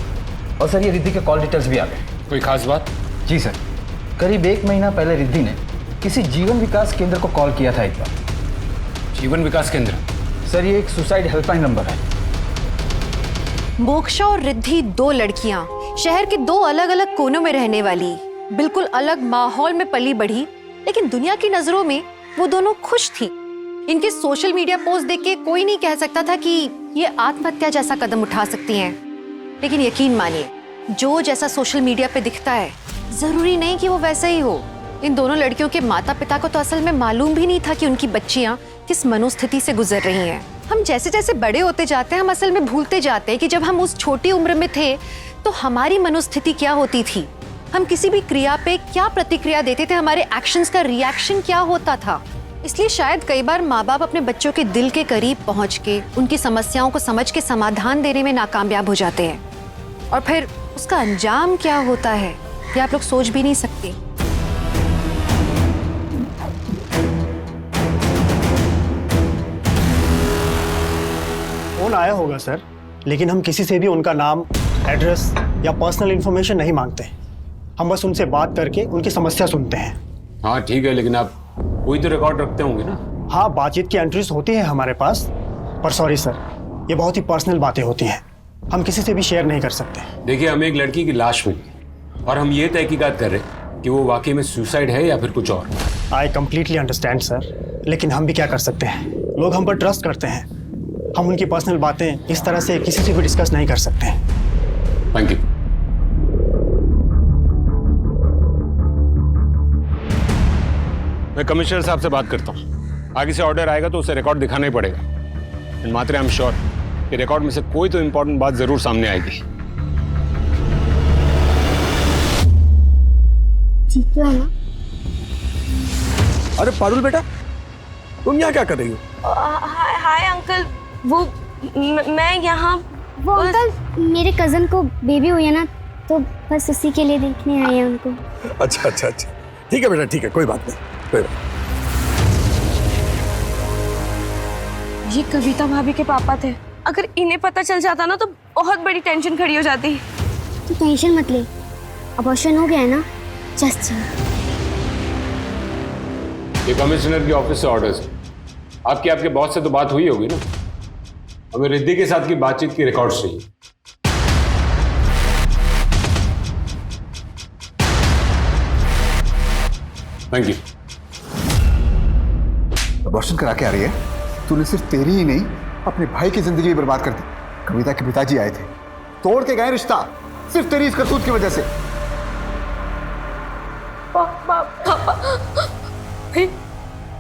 Speaker 14: और सर ये रिद्धि के कॉल डिटेल्स भी आ गए।
Speaker 13: कोई खास बात?
Speaker 14: जी सर, करीब 1 महीना पहले रिद्धि ने किसी जीवन विकास केंद्र को कॉल किया था एक बार।
Speaker 13: जीवन विकास केंद्र?
Speaker 14: सर, ये एक सुसाइड हेल्पलाइन नंबर है।
Speaker 3: मोक्षा और रिद्धि 2 लड़कियां, शहर के 2 अलग अलग कोनों में रहने वाली, बिल्कुल अलग माहौल में पली बढ़ी, लेकिन दुनिया की नजरों में वो दोनों खुश थी। इनके सोशल मीडिया पोस्ट देख के कोई नहीं कह सकता था कि ये आत्महत्या जैसा कदम उठा सकती हैं। लेकिन यकीन मानिए, जो जैसा सोशल मीडिया पे दिखता है जरूरी नहीं कि वो वैसा ही हो। इन दोनों लड़कियों के माता पिता को तो असल में मालूम भी नहीं था कि उनकी बच्चियां किस मनोस्थिति से गुजर रही हैं। हम जैसे जैसे बड़े होते जाते हैं, हम असल में भूलते जाते हैं कि जब हम उस छोटी उम्र में थे तो हमारी मनोस्थिति क्या होती थी, हम किसी भी क्रिया पे क्या प्रतिक्रिया देते थे, हमारे एक्शंस का रिएक्शन क्या होता था। इसलिए शायद कई बार माँ बाप अपने बच्चों के दिल के करीब पहुंच के उनकी समस्याओं को समझ के समाधान देने में नाकामयाब हो जाते हैं, और फिर उसका अंजाम क्या होता है ये आप लोग सोच भी नहीं सकते।
Speaker 1: फोन आया होगा सर, लेकिन हम किसी से भी उनका नाम, एड्रेस या पर्सनल इंफॉर्मेशन नहीं मांगते। हम बस उनसे बात करके उनकी समस्या सुनते हैं।
Speaker 13: हाँ ठीक है, लेकिन आप कोई तो रिकॉर्ड रखते होंगे ना?
Speaker 1: हाँ, बातचीत की एंट्रीज होती है हमारे पास, पर सॉरी सर, ये बहुत ही पर्सनल बातें होती हैं, हम किसी से भी शेयर नहीं कर सकते।
Speaker 13: देखिए, हमें एक लड़की की लाश मिली और हम ये तहकीकात कर रहे हैं कि वो वाकई में सुसाइड है या फिर कुछ और।
Speaker 1: आई कम्प्लीटली अंडरस्टैंड सर, लेकिन हम भी क्या कर सकते हैं, लोग हम पर ट्रस्ट करते हैं। हम उनकी पर्सनल बातें इस तरह से किसी से भी डिस्कस नहीं कर सकते।
Speaker 13: Thank you. मैं कमिश्नर साहब से बात करता हूँ, आगे से ऑर्डर आएगा तो उसे रिकॉर्ड दिखाना ही पड़ेगा। एंड मात्रे, आई एम श्योर कि रिकॉर्ड में से कोई तो इंपॉर्टेंट बात जरूर सामने आएगी।
Speaker 4: ठीक है ना?
Speaker 18: अरे पारुल बेटा, तुम यहाँ क्या कर रही हो?
Speaker 7: हाय अंकल, वो मैं यहाँ
Speaker 4: वो अंकल, मेरे कजन को बेबी हुई है ना, तो बस उसी के लिए देखने आए हैं उनको।
Speaker 18: अच्छा अच्छा अच्छा, ठीक है बेटा, ठीक है, कोई बात नहीं, कोई बात।
Speaker 7: ये कविता भाभी के पापा थे। अगर इन्हें पता चल जाता ना तो बहुत बड़ी टेंशन खड़ी हो जाती।
Speaker 4: तू टेंशन मत ले, अबॉर्शन हो गया है ना, जस्ट।
Speaker 13: ये कमिश्नर के ऑफिस से ऑर्डर्स है। आपके बॉस से तो बात हुई होगी ना? हमें रिद्धि के साथ की बातचीत की रिकॉर्ड्स चाहिए। Thank you.
Speaker 19: अबॉर्शन करा के आ रही है? तूने सिर्फ तेरी ही नहीं, अपने भाई की जिंदगी भी बर्बाद कर दी। कविता के पिताजी आए थे, तोड़ के गए रिश्ता, सिर्फ तेरी इस करतूत की वजह से।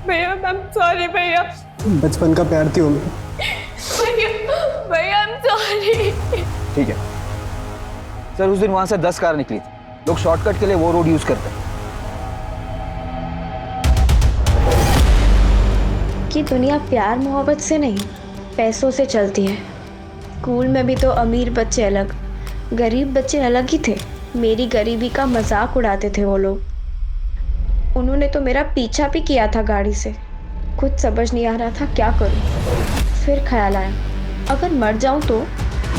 Speaker 7: भैया, आई एम सॉरी भैया।
Speaker 1: बचपन का प्यार थी उनमें।
Speaker 7: भैया आई एम सॉरी।
Speaker 8: ठीक है सर, उस दिन वहां से 10 कार निकली थी। लोग शॉर्टकट के लिए वो रोड यूज करते हैं।
Speaker 20: कि दुनिया प्यार मोहब्बत से नहीं, पैसों से चलती है। स्कूल में भी तो अमीर बच्चे अलग, गरीब बच्चे अलग ही थे। मेरी गरीबी का मजाक उड़ाते थे वो लोग। उन्होंने तो मेरा पीछा भी किया था गाड़ी से। कुछ समझ नहीं आ रहा था क्या करूं। फिर ख्याल आया, अगर मर जाऊं तो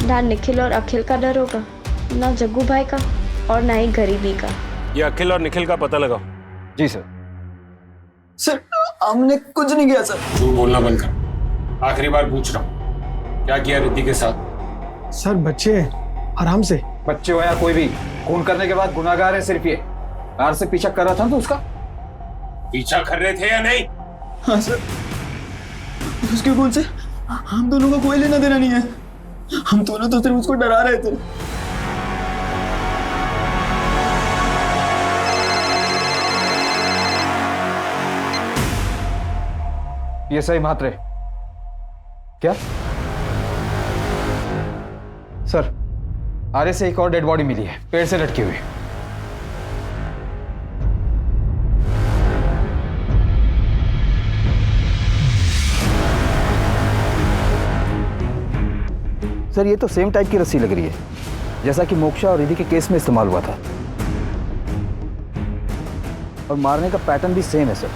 Speaker 20: ना निखिल और अखिल का डर होगा, ना जग्गू भाई का, और ना ही गरीबी का।
Speaker 13: ये अखिल और निखिल का पता लगाओ।
Speaker 8: जी सर।
Speaker 15: सर हमने कुछ नहीं किया सर।
Speaker 13: झूठ बोलना बंद कर। आखिरी बार पूछ रहा हूँ, क्या किया रिद्धि के साथ?
Speaker 1: सर बच्चे, आराम से।
Speaker 14: बच्चे हो या कोई भी, खून करने के बाद गुनाहगार है सिर्फ ये। कार से पीछा कर रहा था तो उसका
Speaker 13: पीछा कर रहे थे या नहीं?
Speaker 15: हाँ सर, उसके खून से हम दोनों का कोई लेना देना नहीं है। हम दोनों तो सिर्फ उसको डरा रहे थे।
Speaker 14: ये सही मात्रे क्या? सर, आरे से एक और डेड बॉडी मिली है, पेड़ से लटकी हुई।
Speaker 8: सर, ये तो सेम टाइप की रस्सी लग रही है जैसा कि मोक्षा और रिद्धि के केस में इस्तेमाल हुआ था, और मारने का पैटर्न भी सेम है सर।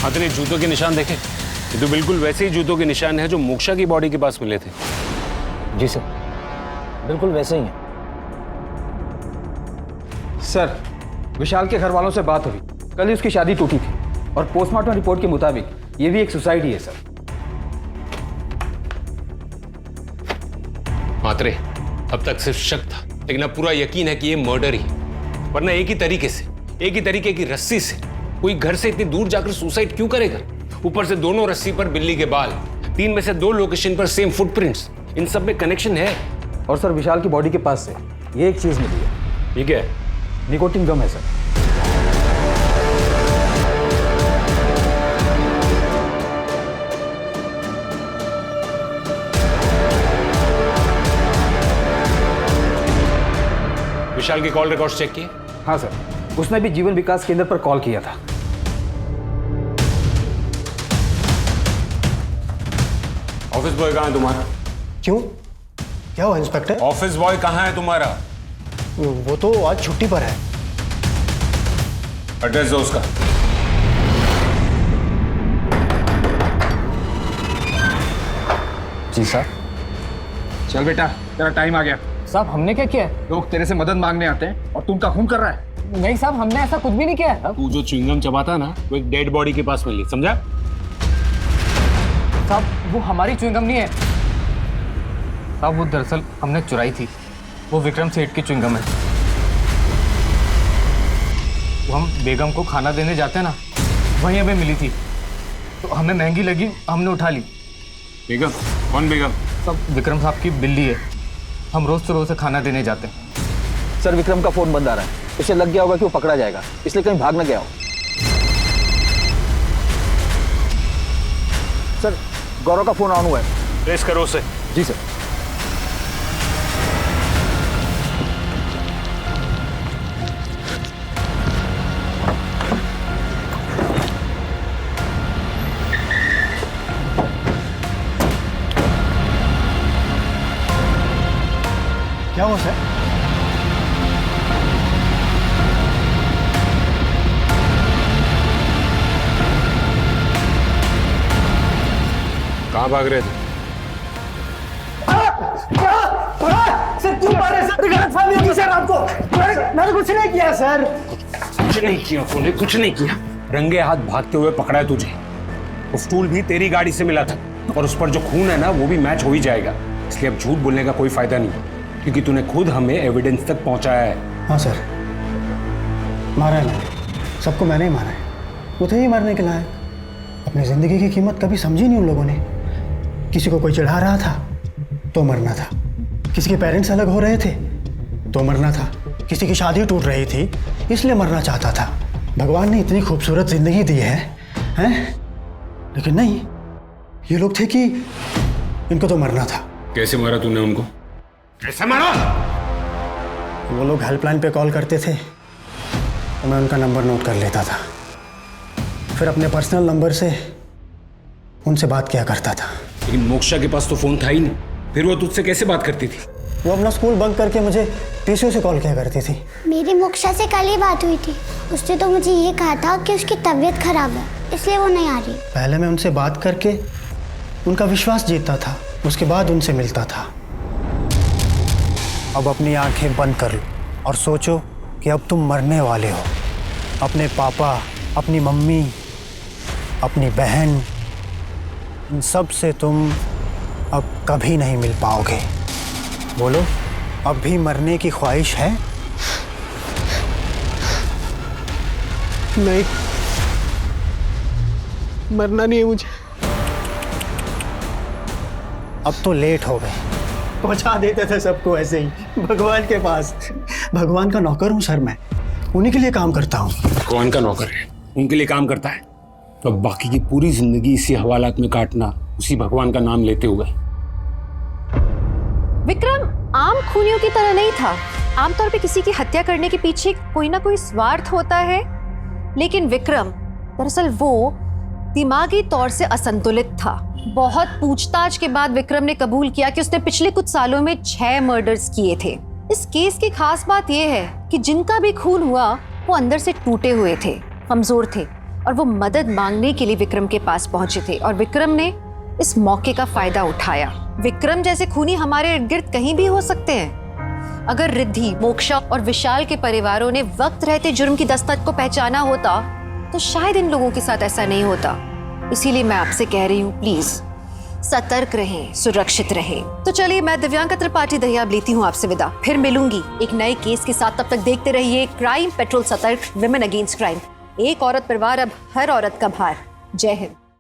Speaker 13: आपने जूतों के निशान देखे? ये तो बिल्कुल वैसे ही जूतों के निशान है जो मोक्षा की बॉडी के पास मिले थे।
Speaker 8: जी सर, बिल्कुल वैसे ही है।
Speaker 14: सर, विशाल के घर वालों से बात हुई, कल ही उसकी शादी टूटी थी, और पोस्टमार्टम रिपोर्ट के मुताबिक ये भी एक सुसाइड ही है सर।
Speaker 13: मात्रे, अब तक सिर्फ शक था, लेकिन अब पूरा यकीन है कि ये मर्डर ही, वरना एक ही तरीके की रस्सी से कोई घर से इतनी दूर जाकर सुसाइड क्यों करेगा? ऊपर से दोनों रस्सी पर बिल्ली के बाल, 3 में से 2 लोकेशन पर सेम फुटप्रिंट्स, इन सब में कनेक्शन है।
Speaker 14: और सर विशाल की बॉडी के पास से ये एक चीज मिली है।
Speaker 13: ठीक है,
Speaker 14: निकोटिन गम है सर।
Speaker 13: विशाल के कॉल रिकॉर्ड्स चेक किए?
Speaker 14: हाँ सर, उसने भी जीवन विकास केंद्र पर कॉल किया था।
Speaker 13: ऑफिस बॉय कहाँ है तुम्हारा?
Speaker 1: क्यों, क्या हुआ इंस्पेक्टर?
Speaker 13: ऑफिस बॉय कहाँ है तुम्हारा?
Speaker 1: वो तो आज छुट्टी पर है।
Speaker 13: एड्रेस दो उसका।
Speaker 14: जी सर। चल बेटा, तेरा टाइम आ गया।
Speaker 15: साहब हमने क्या किया?
Speaker 14: लोग तेरे से मदद मांगने आते हैं और तू उनका खून कर रहा है।
Speaker 15: नहीं साहब, हमने ऐसा कुछ भी नहीं किया है।
Speaker 13: तू जो च्युइंगम चबाता ना, वो एक डेड बॉडी के पास मिली, समझा?
Speaker 15: साहब वो हमारी च्युइंगम नहीं है साहब, वो दरअसल हमने चुराई थी। वो विक्रम सेठ की च्युइंगम है। वो हम बेगम को खाना देने जाते हैं ना, वहीं हमें मिली थी, तो हमें महंगी लगी, हमने उठा ली।
Speaker 13: बेगम? कौन बेगम?
Speaker 15: सब विक्रम साहब की बिल्ली है, हम रोज से रोज खाना देने जाते हैं।
Speaker 8: सर विक्रम का फोन बंद आ रहा है, उसे लग गया होगा कि वो पकड़ा जाएगा, इसलिए कहीं भाग न गया हो। सर गौरव का फोन ऑन हुआ है।
Speaker 13: ट्रेस करो उसे।
Speaker 14: जी सर।
Speaker 1: क्या हुआ सर?
Speaker 13: कहाँ भाग रहे थे?
Speaker 1: सर क्यों मारे सर? गलतफहमी होगी सर आपको। मैंने कुछ नहीं किया सर।
Speaker 13: कुछ नहीं किया तूने, कुछ नहीं किया। रंगे हाथ भागते हुए पकड़ा है तुझे। वो स्टूल भी तेरी गाड़ी से मिला था और उस पर जो खून है ना, वो भी मैच हो ही जाएगा। इसलिए अब झूठ बोलने का कोई फायदा नहीं, क्योंकि तूने खुद हमें एविडेंस तक पहुंचाया है।
Speaker 1: हाँ सर, मारा है मैंने, सबको मैंने ही मारा है। वो थे ही मारने के लायक। अपनी जिंदगी की कीमत कभी समझी नहीं उन लोगों ने। किसी को कोई चढ़ा रहा था तो मरना था, किसी के पेरेंट्स अलग हो रहे थे तो मरना था, किसी की शादी टूट रही थी इसलिए मरना चाहता था। भगवान ने इतनी खूबसूरत जिंदगी दी है, हैं? लेकिन नहीं, ये लोग थे कि इनको तो मरना था।
Speaker 13: कैसे मारा तूने उनको? कैसे मारा?
Speaker 1: वो लोग हेल्पलाइन पे कॉल करते थे तो मैं उनका नंबर नोट कर लेता था, फिर अपने पर्सनल नंबर से उनसे बात किया करता था।
Speaker 13: लेकिन मोक्षा के पास तो फोन था ही नहीं, फिर वो तुझसे कैसे बात करती थी?
Speaker 1: वो अपना स्कूल बंक करके मुझे पीसीओ से कॉल किया करती थी।
Speaker 4: मेरी मोक्षा से कल ही बात हुई थी, उसने तो मुझे ये कहा था कि उसकी तबीयत खराब है इसलिए वो नहीं आ रही।
Speaker 1: पहले मैं उनसे बात करके उनका विश्वास जीतता था, उसके बाद उनसे मिलता था। अब अपनी आंखें बंद कर लो और सोचो कि अब तुम मरने वाले हो। अपने पापा, अपनी मम्मी, अपनी बहन, इन सब से तुम अब कभी नहीं मिल पाओगे। बोलो, अब भी मरने की ख्वाहिश है?
Speaker 15: नहीं, मरना नहीं है मुझे।
Speaker 1: अब तो लेट हो गए। पहुंचा देते थे सबको ऐसे ही भगवान के पास। भगवान का नौकर हूं सर मैं, उन्हीं के लिए काम करता हूं।
Speaker 13: भगवान का नौकर है, उनके लिए काम करता है, तो अब बाकी की पूरी जिंदगी इसी हवालात में काटना, उसी भगवान का नाम लेते हुए।
Speaker 3: विक्रम आम खूनियों की तरह नहीं था। आमतौर पे किसी की हत्या करने के पीछे कोई ना कोई स्वार्थ होता है, लेकिन विक्रम दरअसल वो दिमागी तौर से असंतुलित था। बहुत पूछताछ के बाद विक्रम ने कबूल किया कि उसने पिछले कुछ सालों में 6 मर्डर्स किए थे। इस केस की खास बात यह है कि जिनका भी खून हुआ वो अंदर से टूटे हुए थे, कमजोर थे, और वो मदद मांगने के लिए विक्रम के पास पहुंचे थे, और विक्रम ने इस मौके का फायदा उठाया। विक्रम जैसे खूनी हमारे इर्द गिर्द कहीं भी हो सकते हैं। अगर रिद्धि, मोक्षा और विशाल के परिवारों ने वक्त रहते जुर्म की दस्तक को पहचाना होता तो शायद इन लोगों के साथ ऐसा नहीं होता। इसीलिए मैं आपसे कह रही हूँ, प्लीज सतर्क रहें, सुरक्षित रहें। तो चलिए, मैं दिव्यांका त्रिपाठी दहिया लेती हूँ आपसे विदा। फिर मिलूंगी एक नए केस के साथ। तब तक देखते रहिए क्राइम पेट्रोल, सतर्क, विमेन अगेंस्ट क्राइम। एक औरत परिवार, अब हर औरत का भार। जय हिंद।